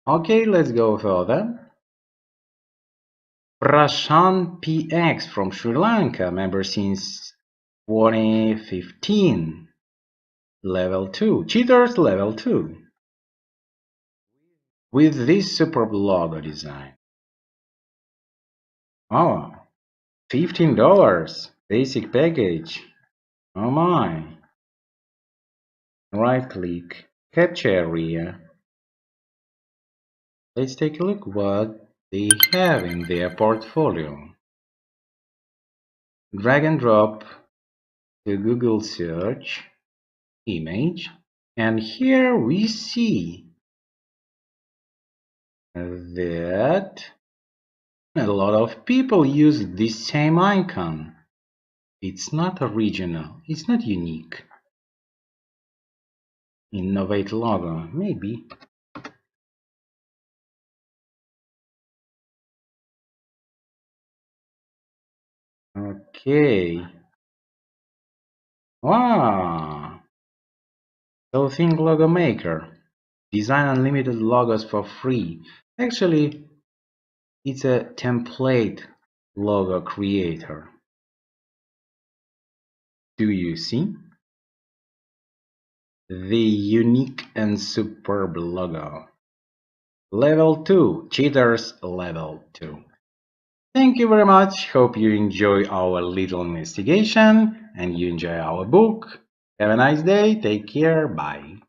Okay, let's go further. Prashant PX from Sri Lanka, member since 2015. Level 2. Cheaters level 2. With this superb logo design. Oh, $15. Basic package. Oh my. Right click. Capture area. Let's take a look what they have in their portfolio. Drag and drop to Google search image, and here we see that a lot of people use this same icon. It's not original, it's not unique. Innovate logo, maybe. Okay. Wow. So think logo maker. Design unlimited logos for free. Actually, it's a template logo creator. Do you see? The unique and superb logo. Level 2. Cheaters level 2. Thank you very much. Hope you enjoy our little investigation and you enjoy our book. Have a nice day. Take care. Bye.